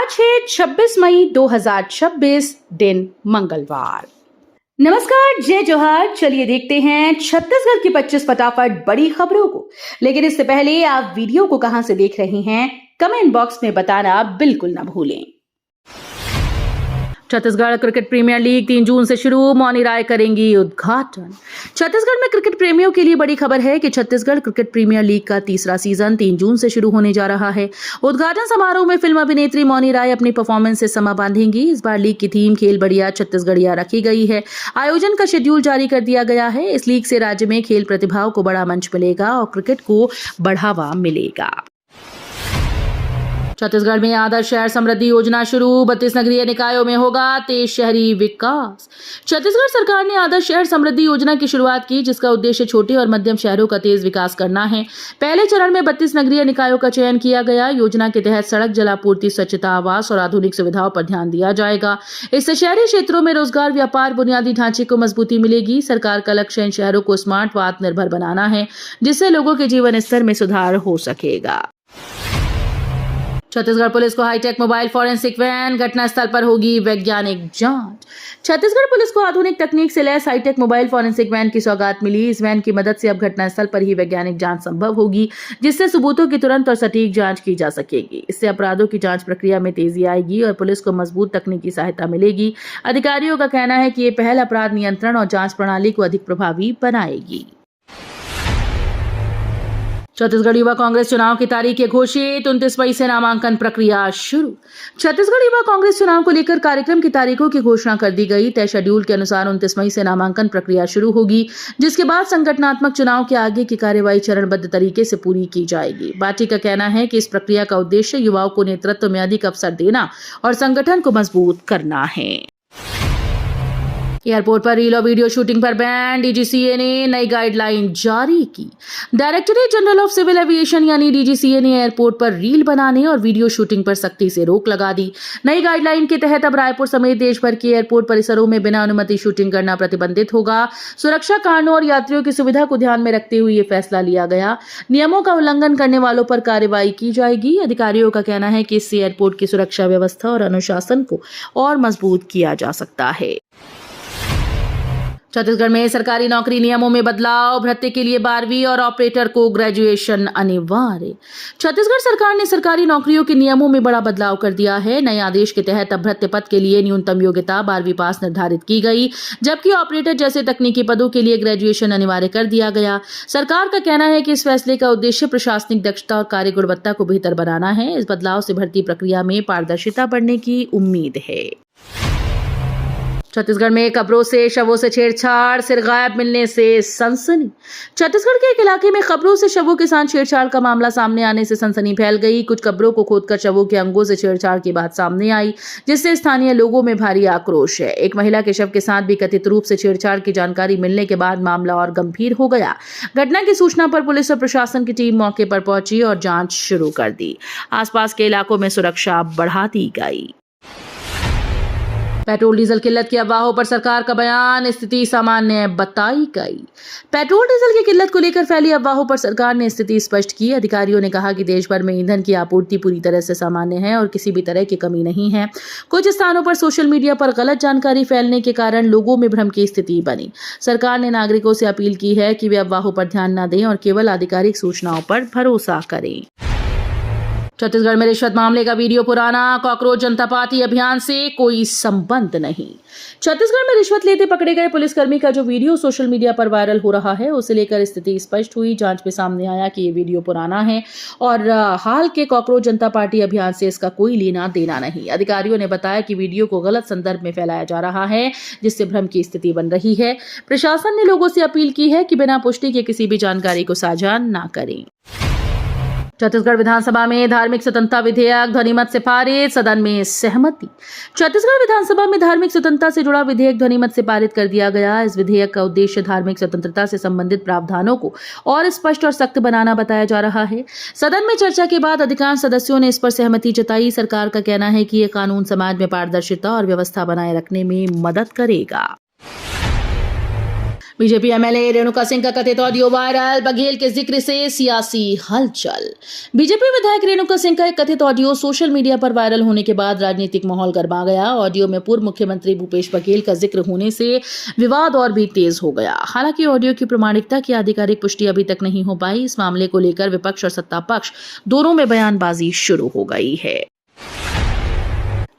आज है 26 मई 2026 दिन मंगलवार। नमस्कार, जय जोहार। चलिए देखते हैं छत्तीसगढ़ की 25 फटाफट बड़ी खबरों को। लेकिन इससे पहले आप वीडियो को कहां से देख रहे हैं, कमेंट बॉक्स में बताना बिल्कुल ना भूलें। छत्तीसगढ़ क्रिकेट प्रीमियर लीग 3 जून से शुरू, मौनी राय करेंगी उद्घाटन। छत्तीसगढ़ में क्रिकेट प्रेमियों के लिए बड़ी खबर है कि छत्तीसगढ़ क्रिकेट प्रीमियर लीग का तीसरा सीजन 3 जून से शुरू होने जा रहा है। उद्घाटन समारोह में फिल्म अभिनेत्री मौनी राय अपनी परफॉर्मेंस से समा बांधेंगी। इस बार लीग की थीम खेल बढ़िया छत्तीसगढ़िया रखी गई है। आयोजन का शेड्यूल जारी कर दिया गया है। इस लीग से राज्य में खेल प्रतिभाओं को बड़ा मंच मिलेगा और क्रिकेट को बढ़ावा मिलेगा। छत्तीसगढ़ में आदर्श शहर समृद्धि योजना शुरू, 32 नगरीय निकायों में होगा तेज शहरी विकास। छत्तीसगढ़ सरकार ने आदर्श शहर समृद्धि योजना की शुरुआत की, जिसका उद्देश्य छोटे और मध्यम शहरों का तेज विकास करना है। पहले चरण में 32 नगरीय निकायों का चयन किया गया। योजना के तहत सड़क, जलापूर्ति, स्वच्छता, आवास और आधुनिक सुविधाओं पर ध्यान दिया जाएगा। इससे शहरी क्षेत्रों में रोजगार, व्यापार, बुनियादी ढांचे को मजबूती मिलेगी। सरकार का लक्ष्य इन शहरों को स्मार्ट व आत्मनिर्भर बनाना है, जिससे लोगों के जीवन स्तर में सुधार हो सकेगा। छत्तीसगढ़ पुलिस को हाईटेक मोबाइल फॉरेंसिक वैन, घटनास्थल पर होगी वैज्ञानिक जांच। छत्तीसगढ़ पुलिस को आधुनिक तकनीक से lace hi tech mobile forensic van की सौगात मिली। इस वैन की मदद से अब घटनास्थल पर ही वैज्ञानिक जांच संभव होगी, जिससे सबूतों की तुरंत और सटीक जांच की जा सकेगी। इससे अपराधों की जांच प्रक्रिया में तेजी आएगी और पुलिस को मजबूत तकनीकी सहायता मिलेगी। अधिकारियों का कहना है कि ये पहल अपराध नियंत्रण और जांच प्रणाली को अधिक प्रभावी बनाएगी। छत्तीसगढ़ युवा कांग्रेस चुनाव की तारीख घोषित, 29 मई से नामांकन प्रक्रिया शुरू। छत्तीसगढ़ युवा कांग्रेस चुनाव को लेकर कार्यक्रम की तारीखों की घोषणा कर दी गई। तय शेड्यूल के अनुसार 29 मई से नामांकन प्रक्रिया शुरू होगी, जिसके बाद संगठनात्मक चुनाव के आगे की कार्यवाही चरणबद्ध तरीके से पूरी की जाएगी। पार्टी का कहना है कि इस प्रक्रिया का उद्देश्य युवाओं को नेतृत्व में अधिक अवसर देना और संगठन को मजबूत करना है। एयरपोर्ट पर रील और वीडियो शूटिंग पर बैन, डीजीसीए ने नई गाइडलाइन जारी की। Directorate General of Civil Aviation यानी डीजीसीए ने एयरपोर्ट पर रील बनाने और वीडियो शूटिंग पर सख्ती से रोक लगा दी। नई गाइडलाइन के तहत अब रायपुर समेत देश भर के एयरपोर्ट परिसरों में बिना अनुमति शूटिंग करना प्रतिबंधित होगा। सुरक्षा कारणों और यात्रियों की सुविधा को ध्यान में रखते हुए यह फैसला लिया गया। नियमों का उल्लंघन करने वालों पर कार्रवाई की जाएगी। अधिकारियों का कहना है कि इससे एयरपोर्ट की सुरक्षा व्यवस्था और अनुशासन को और मजबूत किया जा सकता है। छत्तीसगढ़ में सरकारी नौकरी नियमों में बदलाव, भत्ते के लिए 12वीं और ऑपरेटर को ग्रेजुएशन अनिवार्य। छत्तीसगढ़ सरकार ने सरकारी नौकरियों के नियमों में बड़ा बदलाव कर दिया है। नए आदेश के तहत अब भत्ते पद के लिए न्यूनतम योग्यता 12वीं पास निर्धारित की गई, जबकि ऑपरेटर जैसे तकनीकी पदों के लिए ग्रेजुएशन अनिवार्य कर दिया गया। सरकार का कहना है कि इस फैसले का उद्देश्य प्रशासनिक दक्षता और कार्य गुणवत्ता को बेहतर बनाना है। इस बदलाव से भर्ती प्रक्रिया में पारदर्शिता बढ़ने की उम्मीद है। छत्तीसगढ़ में कब्रों से शवों से छेड़छाड़, सिर गायब मिलने से सनसनी। छत्तीसगढ़ के एक इलाके में कब्रों से शवों के साथ छेड़छाड़ का मामला सामने आने से सनसनी फैल गई। कुछ कब्रों को खोदकर शवों के अंगों से छेड़छाड़ की बात सामने आई, जिससे स्थानीय लोगों में भारी आक्रोश है। एक महिला के शव के साथ भी कथित रूप से छेड़छाड़ की जानकारी मिलने के बाद मामला और गंभीर हो गया। घटना की सूचना पर पुलिस और प्रशासन की टीम मौके पर पहुंची और जांच शुरू कर दी। आसपास के इलाकों में सुरक्षा बढ़ा दी गई। पेट्रोल डीजल किल्लत की अफवाहों पर सरकार का बयान, स्थिति सामान्य बताई गई। पेट्रोल डीजल की किल्लत को लेकर फैली अफवाहों पर सरकार ने स्थिति स्पष्ट की। अधिकारियों ने कहा कि देश भर में ईंधन की आपूर्ति पूरी तरह से सामान्य है और किसी भी तरह की कमी नहीं है। कुछ स्थानों पर सोशल मीडिया पर गलत जानकारी फैलने के कारण लोगों में भ्रम की स्थिति बनी। सरकार ने नागरिकों से अपील की है कि वे अफवाहों पर ध्यान न दें और केवल आधिकारिक सूचनाओं पर भरोसा करें। छत्तीसगढ़ में रिश्वत मामले का वीडियो पुराना, कॉकरोच जनता पार्टी अभियान से कोई संबंध नहीं। छत्तीसगढ़ में रिश्वत लेते पकड़े गए पुलिसकर्मी का जो वीडियो सोशल मीडिया पर वायरल हो रहा है, उसे लेकर स्थिति स्पष्ट हुई। जांच में सामने आया कि ये वीडियो पुराना है और हाल के कॉकरोच जनता पार्टी अभियान से इसका कोई लेना देना नहीं। अधिकारियों ने बताया कि वीडियो को गलत संदर्भ में फैलाया जा रहा है, जिससे भ्रम की स्थिति बन रही है। प्रशासन ने लोगों से अपील की है कि बिना पुष्टि के किसी भी जानकारी को साझा न करें। छत्तीसगढ़ विधानसभा में धार्मिक स्वतंत्रता विधेयक ध्वनिमत से पारित, सदन में सहमति। छत्तीसगढ़ विधानसभा में धार्मिक स्वतंत्रता से जुड़ा विधेयक ध्वनिमत से पारित कर दिया गया। इस विधेयक का उद्देश्य धार्मिक स्वतंत्रता से संबंधित प्रावधानों को और स्पष्ट और सख्त बनाना बताया जा रहा है। सदन में चर्चा के बाद अधिकांश सदस्यों ने इस पर सहमति जताई। सरकार का कहना है कि यह कानून समाज में पारदर्शिता और व्यवस्था बनाए रखने में मदद करेगा। बीजेपी एमएलए रेणुका सिंह का कथित ऑडियो वायरल, बघेल के जिक्र से सियासी हलचल। बीजेपी विधायक रेणुका सिंह का एक कथित ऑडियो सोशल मीडिया पर वायरल होने के बाद राजनीतिक माहौल गर्मा गया। ऑडियो में पूर्व मुख्यमंत्री भूपेश बघेल का जिक्र होने से विवाद और भी तेज हो गया। हालांकि ऑडियो की प्रामाणिकता की आधिकारिक पुष्टि अभी तक नहीं हो पाई। इस मामले को लेकर विपक्ष और सत्ता पक्ष दोनों में बयानबाजी शुरू हो गई है।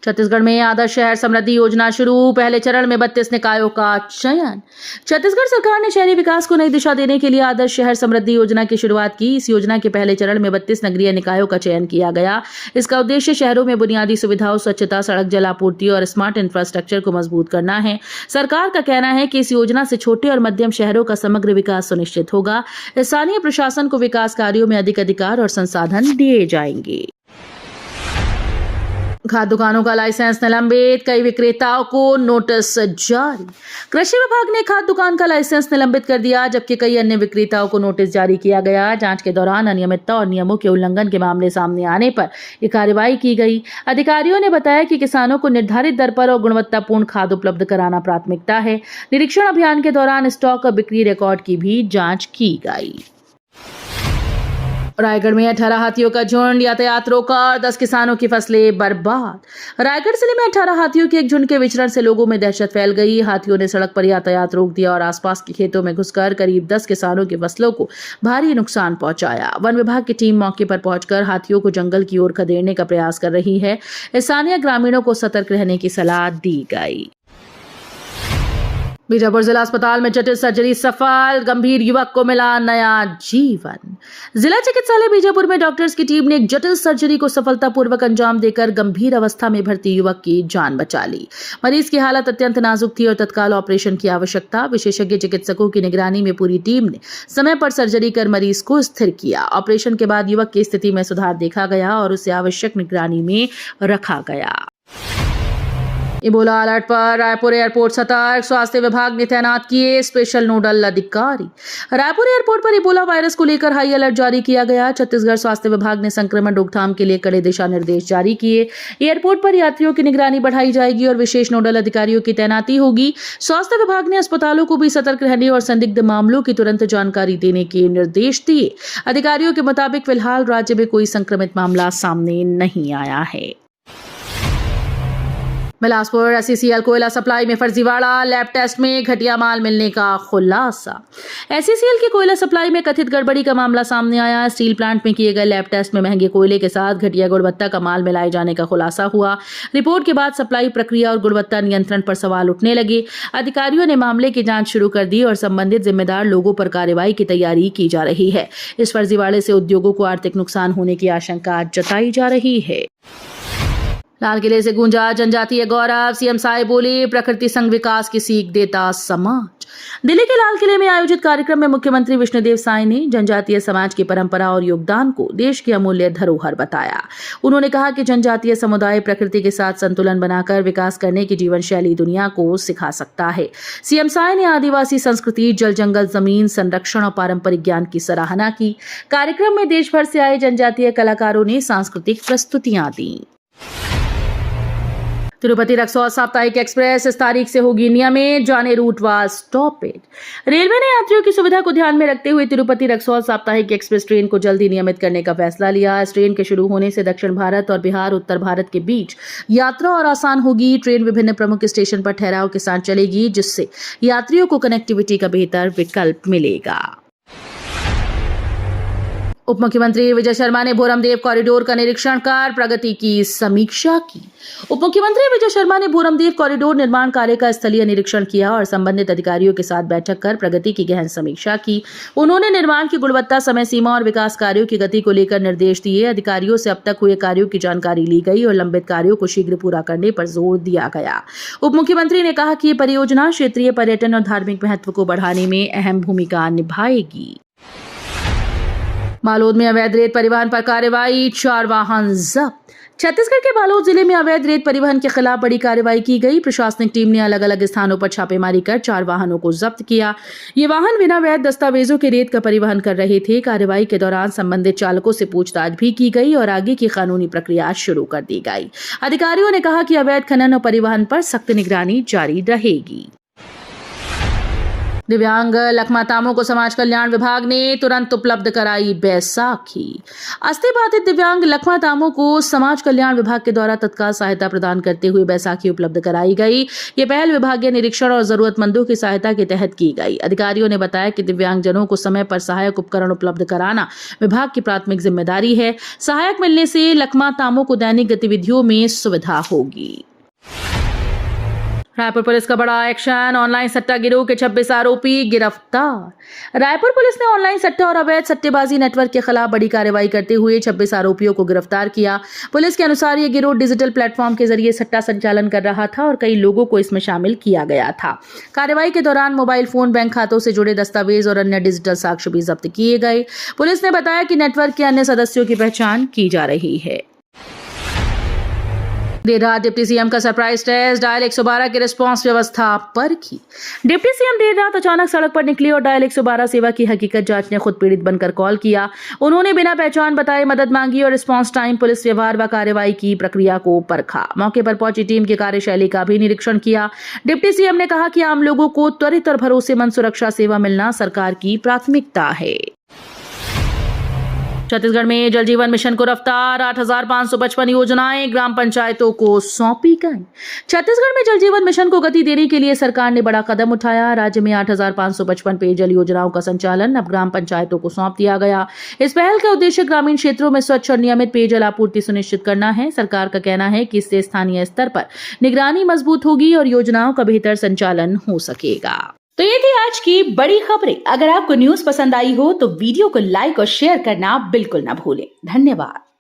छत्तीसगढ़ में आदर्श शहर समृद्धि योजना शुरू, पहले चरण में 32 निकायों का चयन। छत्तीसगढ़ सरकार ने शहरी विकास को नई दिशा देने के लिए आदर्श शहर समृद्धि योजना की शुरुआत की। इस योजना के पहले चरण में 32 नगरीय निकायों का चयन किया गया। इसका उद्देश्य शहरों में बुनियादी सुविधाओं, स्वच्छता, सड़क, जल आपूर्ति और स्मार्ट इंफ्रास्ट्रक्चर को मजबूत करना है। सरकार का कहना है कि इस योजना से छोटे और मध्यम शहरों का समग्र विकास सुनिश्चित होगा। स्थानीय प्रशासन को विकास कार्यों में अधिक अधिकार और संसाधन दिए जाएंगे। खाद्य दुकानों का लाइसेंस निलंबित, कई विक्रेताओं को नोटिस जारी। कृषि विभाग ने खाद्य दुकान का लाइसेंस निलंबित कर दिया, जबकि कई अन्य विक्रेताओं को नोटिस जारी किया गया। जांच के दौरान अनियमितता और नियमों के उल्लंघन के मामले सामने आने पर यह कार्रवाई की गई। अधिकारियों ने बताया कि किसानों को निर्धारित दर पर और गुणवत्तापूर्ण खाद्य उपलब्ध कराना प्राथमिकता है। निरीक्षण अभियान के दौरान स्टॉक और बिक्री रिकॉर्ड की भी जाँच की गई। रायगढ़ में 18 हाथियों का झुंड, यातायात रोका, 10 किसानों की फसलें बर्बाद। रायगढ़ जिले में 18 हाथियों के एक झुंड के विचरण से लोगों में दहशत फैल गई। हाथियों ने सड़क पर यातायात रोक दिया और आसपास के खेतों में घुसकर करीब 10 किसानों की फसलों को भारी नुकसान पहुंचाया। वन विभाग की टीम मौके पर पहुंचकर हाथियों को जंगल की ओर खदेड़ने का प्रयास कर रही है। स्थानीय ग्रामीणों को सतर्क रहने की सलाह दी गई। बीजापुर जिला अस्पताल में जटिल सर्जरी सफल, गंभीर युवक को मिला नया जीवन। जिला चिकित्सालय बीजापुर में डॉक्टर्स की टीम ने एक जटिल सर्जरी को सफलतापूर्वक अंजाम देकर गंभीर अवस्था में भर्ती युवक की जान बचा ली। मरीज की हालत अत्यंत नाजुक थी और तत्काल ऑपरेशन की आवश्यकता। विशेषज्ञ चिकित्सकों की निगरानी में पूरी टीम ने समय पर सर्जरी कर मरीज को स्थिर किया। ऑपरेशन के बाद युवक की स्थिति में सुधार देखा गया और उसे आवश्यक निगरानी में रखा गया। इबोला अलर्ट पर रायपुर एयरपोर्ट सतर्क, स्वास्थ्य विभाग ने तैनात किए स्पेशल नोडल अधिकारी। रायपुर एयरपोर्ट पर इबोला वायरस को लेकर हाई अलर्ट जारी किया गया। छत्तीसगढ़ स्वास्थ्य विभाग ने संक्रमण रोकथाम के लिए कड़े दिशा निर्देश जारी किए। एयरपोर्ट पर यात्रियों की निगरानी बढ़ाई जाएगी और विशेष नोडल अधिकारियों की तैनाती होगी। स्वास्थ्य विभाग ने अस्पतालों को भी सतर्क रहने और संदिग्ध मामलों की तुरंत जानकारी देने के निर्देश दिए। अधिकारियों के मुताबिक फिलहाल राज्य में कोई संक्रमित मामला सामने नहीं आया है। बिलासपुर एसईसीएल कोयला सप्लाई में फर्जीवाड़ा, लैब टेस्ट में घटिया माल मिलने का खुलासा। एसईसीएल की कोयला सप्लाई में कथित गड़बड़ी का मामला सामने आया। स्टील प्लांट में किए गए लैब टेस्ट में महंगे कोयले के साथ घटिया गुणवत्ता का माल मिलाए जाने का खुलासा हुआ। रिपोर्ट के बाद सप्लाई प्रक्रिया और गुणवत्ता नियंत्रण पर सवाल उठने लगे। अधिकारियों ने मामले की जांच शुरू कर दी और संबंधित जिम्मेदार लोगों पर कार्रवाई की तैयारी की जा रही है। इस फर्जीवाड़े से उद्योगों को आर्थिक नुकसान होने की आशंका जताई जा रही है। लाल किले से गूंजा जनजातीय गौरव, सीएम साय बोले प्रकृति संग विकास की सीख देता समाज। दिल्ली के लाल किले में आयोजित कार्यक्रम में मुख्यमंत्री विष्णुदेव साय ने जनजातीय समाज की परंपरा और योगदान को देश की अमूल्य धरोहर बताया। उन्होंने कहा कि जनजातीय समुदाय प्रकृति के साथ संतुलन बनाकर विकास करने की जीवन शैली दुनिया को सिखा सकता है। सीएम साय ने आदिवासी संस्कृति, जल जंगल जमीन संरक्षण और पारंपरिक ज्ञान की सराहना की। कार्यक्रम में देश भर से आए जनजातीय कलाकारों ने सांस्कृतिक प्रस्तुतियां दी। तिरुपति रक्सौल साप्ताहिक एक्सप्रेस इस तारीख से होगी नियमित, जाने रूट वाज स्टॉपेड। रेलवे ने यात्रियों की सुविधा को ध्यान में रखते हुए तिरुपति रक्सौल साप्ताहिक एक्सप्रेस ट्रेन को जल्दी नियमित करने का फैसला लिया। इस ट्रेन के शुरू होने से दक्षिण भारत और बिहार उत्तर भारत के बीच यात्रा और आसान होगी। ट्रेन विभिन्न प्रमुख स्टेशन पर ठहराव के साथ चलेगी, जिससे यात्रियों को कनेक्टिविटी का बेहतर विकल्प मिलेगा। उप मुख्यमंत्री विजय शर्मा ने भोरमदेव कॉरिडोर का निरीक्षण कर प्रगति की समीक्षा की। उप मुख्यमंत्री विजय शर्मा ने भोरमदेव कॉरिडोर निर्माण कार्य का स्थलीय निरीक्षण किया और संबंधित अधिकारियों के साथ बैठक कर प्रगति की गहन समीक्षा की। उन्होंने निर्माण की गुणवत्ता, समय सीमा और विकास कार्यों की गति को लेकर निर्देश दिए। अधिकारियों से अब तक हुए कार्यों की जानकारी ली गई और लंबित कार्यों को शीघ्र पूरा करने पर जोर दिया गया। उप मुख्यमंत्री ने कहा कि ये परियोजना क्षेत्रीय पर्यटन और धार्मिक महत्व को बढ़ाने में अहम भूमिका निभाएगी। बालोद में अवैध रेत परिवहन पर कार्रवाई, 4 वाहन जब्त। छत्तीसगढ़ के बालोद जिले में अवैध रेत परिवहन के खिलाफ बड़ी कार्रवाई की गई। प्रशासनिक टीम ने अलग अलग स्थानों पर छापेमारी कर 4 वाहनों को जब्त किया। ये वाहन बिना वैध दस्तावेजों के रेत का परिवहन कर रहे थे। कार्रवाई के दौरान संबंधित चालकों से पूछताछ भी की गई और आगे की कानूनी प्रक्रिया शुरू कर दी गई। अधिकारियों ने कहा कि अवैध खनन और परिवहन पर सख्त निगरानी जारी रहेगी। दिव्यांग लखमातामों को समाज कल्याण विभाग ने तुरंत उपलब्ध कराई बैसाखी। अस्थि बाधित दिव्यांग लखमातामों को समाज कल्याण विभाग के द्वारा तत्काल सहायता प्रदान करते हुए बैसाखी उपलब्ध कराई गई। ये पहल विभागीय निरीक्षण और जरूरतमंदों की सहायता के तहत की गई। अधिकारियों ने बताया कि दिव्यांगजनों को समय पर सहायक उपकरण उपलब्ध कराना विभाग की प्राथमिक जिम्मेदारी है। सहायक मिलने से लखमातामों को दैनिक गतिविधियों में सुविधा होगी। रायपुर पुलिस का बड़ा एक्शन, ऑनलाइन सट्टा गिरोह के 26 आरोपी गिरफ्तार। रायपुर पुलिस ने ऑनलाइन सट्टा और अवैध सट्टेबाजी नेटवर्क के खिलाफ बड़ी कार्रवाई करते हुए 26 आरोपियों को गिरफ्तार किया। पुलिस के अनुसार ये गिरोह डिजिटल प्लेटफॉर्म के जरिए सट्टा संचालन कर रहा था और कई लोगों को इसमें शामिल किया गया था। कार्रवाई के दौरान मोबाइल फोन, बैंक खातों से जुड़े दस्तावेज और अन्य डिजिटल साक्ष्य भी जब्त किए गए। पुलिस ने बताया कि नेटवर्क के अन्य सदस्यों की पहचान की जा रही है। देर रात डिप्टी सीएम का सरप्राइज टेस्ट, डायल 112 की रिस्पांस व्यवस्था परखी। डिप्टी सीएम देर रात अचानक सड़क पर निकली और डायल 112 सेवा की हकीकत जांचने खुद पीड़ित बनकर कॉल किया। उन्होंने बिना पहचान बताए मदद मांगी और रिस्पांस टाइम, पुलिस व्यवहार व कार्रवाई की प्रक्रिया को परखा। मौके पर पहुंची टीम की कार्यशैली का भी निरीक्षण किया। डिप्टी सीएम ने कहा कि आम लोगों को त्वरित और भरोसेमंद सुरक्षा सेवा मिलना सरकार की प्राथमिकता है। छत्तीसगढ़ में जल जीवन मिशन को रफ्तार, 8,555 योजनाएं ग्राम पंचायतों को सौंपी गई। छत्तीसगढ़ में जल जीवन मिशन को गति देने के लिए सरकार ने बड़ा कदम उठाया। राज्य में 8,555 पेयजल योजनाओं का संचालन अब ग्राम पंचायतों को सौंप दिया गया। इस पहल का उद्देश्य ग्रामीण क्षेत्रों में स्वच्छ और नियमित पेयजल आपूर्ति सुनिश्चित करना है। सरकार का कहना है कि इससे स्थानीय स्तर पर निगरानी मजबूत होगी और योजनाओं का बेहतर संचालन हो सकेगा। तो ये थी आज की बड़ी खबरें। अगर आपको न्यूज पसंद आई हो तो वीडियो को लाइक और शेयर करना बिल्कुल ना भूलें। धन्यवाद।